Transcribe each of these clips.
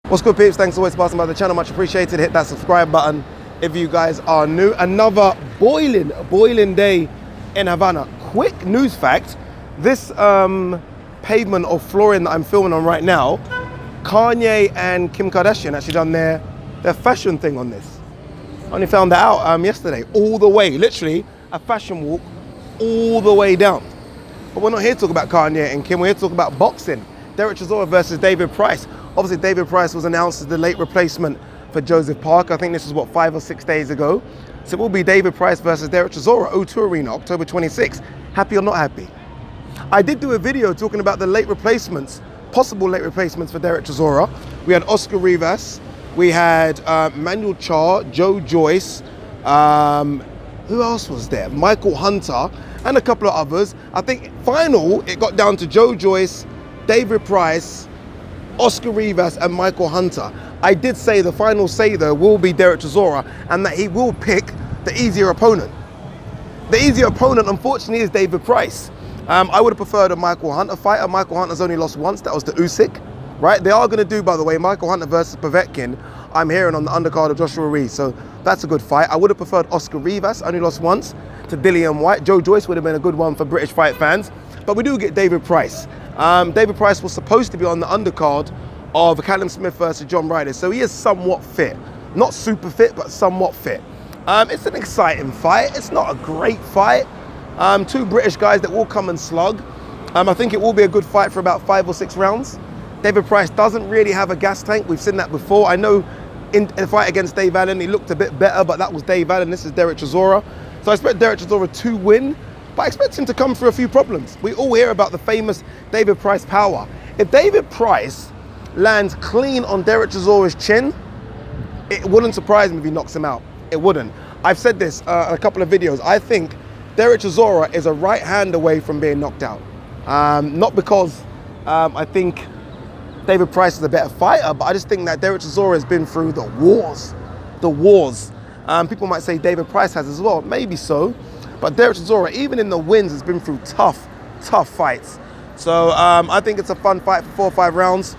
What's good, peeps? Thanks for always passing by the channel, much appreciated. Hit that subscribe button if you guys are new. Another boiling day in Havana. Quick news fact, this pavement of flooring that I'm filming on right now, Kanye and Kim Kardashian actually done their fashion thing on this. I only found that out yesterday, all the way, literally a fashion walk all the way down. But we're not here to talk about Kanye and Kim, we're here to talk about boxing. Dereck Chisora versus David Price. Obviously, David Price was announced as the late replacement for Joseph Parker. I think this was, what, 5 or 6 days ago. So it will be David Price versus Dereck Chisora, O2 Arena, October 26th. Happy or not happy? I did do a video talking about the late replacements, possible late replacements for Dereck Chisora. We had Oscar Rivas, we had Manuel Charr, Joe Joyce, who else was there? Michael Hunter, and a couple of others. I think final, it got down to Joe Joyce, David Price, Oscar Rivas, and Michael Hunter. I did say the final say though will be Dereck Chisora, and that he will pick the easier opponent. The easier opponent, unfortunately, is David Price. I would have preferred a Michael Hunter fighter. Michael Hunter's only lost once, that was to Usyk, right? They are going to do, by the way, Michael Hunter versus Povetkin, I'm hearing, on the undercard of Joshua Reed, so that's a good fight. I would have preferred Oscar Rivas, only lost once, to Dillian White. Joe Joyce would have been a good one for British fight fans, but we do get David Price. David Price was supposed to be on the undercard of Callum Smith versus John Ryder, so he is somewhat fit. Not super fit, but somewhat fit. It's an exciting fight. It's not a great fight. Two British guys that will come and slug. I think it will be a good fight for about 5 or 6 rounds. David Price doesn't really have a gas tank. We've seen that before. I know in the fight against Dave Allen, he looked a bit better, but that was Dave Allen. This is Dereck Chisora. So I expect Dereck Chisora to win, but I expect him to come through a few problems. We all hear about the famous David Price power. If David Price lands clean on Dereck Chisora's chin, it wouldn't surprise me if he knocks him out. It wouldn't. I've said this in a couple of videos. I think Dereck Chisora is a right hand away from being knocked out. Not because I think David Price is a better fighter, but I just think that Dereck Chisora has been through the wars. The wars. People might say David Price has as well. Maybe so. But Dereck Chisora, even in the wins, has been through tough fights. So I think it's a fun fight for 4 or 5 rounds.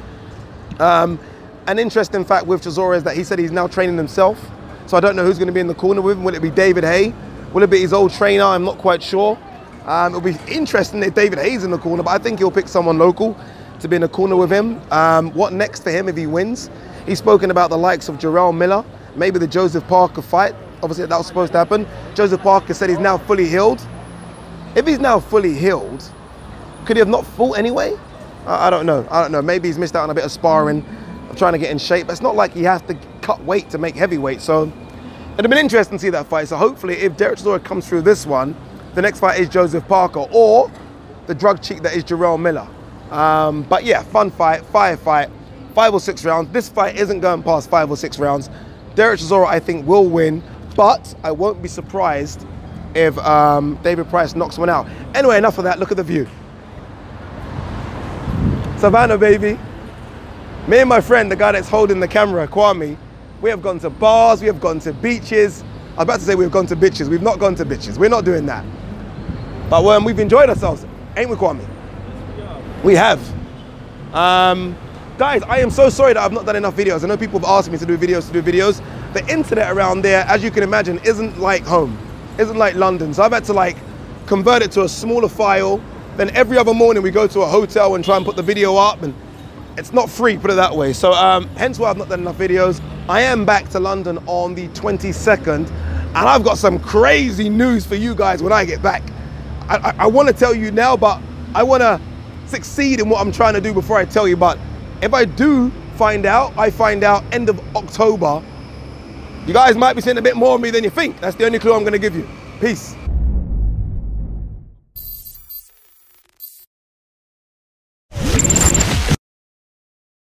An interesting fact with Chisora is that he said he's now training himself. So I don't know who's going to be in the corner with him. Will it be David Haye? Will it be his old trainer? I'm not quite sure. It'll be interesting if David Haye's in the corner, but I think he'll pick someone local to be in the corner with him. What next for him if he wins? He's spoken about the likes of Jarrell Miller, maybe the Joseph Parker fight. Obviously that was supposed to happen. Joseph Parker said he's now fully healed. If he's now fully healed, could he have not fought anyway? I don't know. I don't know. Maybe he's missed out on a bit of sparring, trying to get in shape. But it's not like he has to cut weight to make heavyweight. So it'd have been interesting to see that fight. So hopefully if Dereck Chisora comes through this one, the next fight is Joseph Parker or the drug cheat that is Jarrell Miller. But yeah, fun fight, fire fight, 5 or 6 rounds. This fight isn't going past 5 or 6 rounds. Dereck Chisora, I think, will win, but I won't be surprised if David Price knocks one out. Anyway, enough of that. Look at the view. Savannah, baby. Me and my friend, the guy that's holding the camera, Kwame, we have gone to bars, we have gone to beaches. I was about to say we've gone to bitches. We've not gone to bitches. We're not doing that. But we've enjoyed ourselves, ain't we, Kwame? We have. Guys, I am so sorry that I've not done enough videos. I know people have asked me to do videos. The internet around there, as you can imagine, isn't like home. Isn't like London. So I've had to like convert it to a smaller file. Then every other morning we go to a hotel and try and put the video up, and it's not free, put it that way. So hence why I've not done enough videos. I am back to London on the 22nd, and I've got some crazy news for you guys when I get back. I want to tell you now, but I want to succeed in what I'm trying to do before I tell you. But if I do find out, I find out end of October, you guys might be seeing a bit more of me than you think. That's the only clue I'm going to give you. Peace.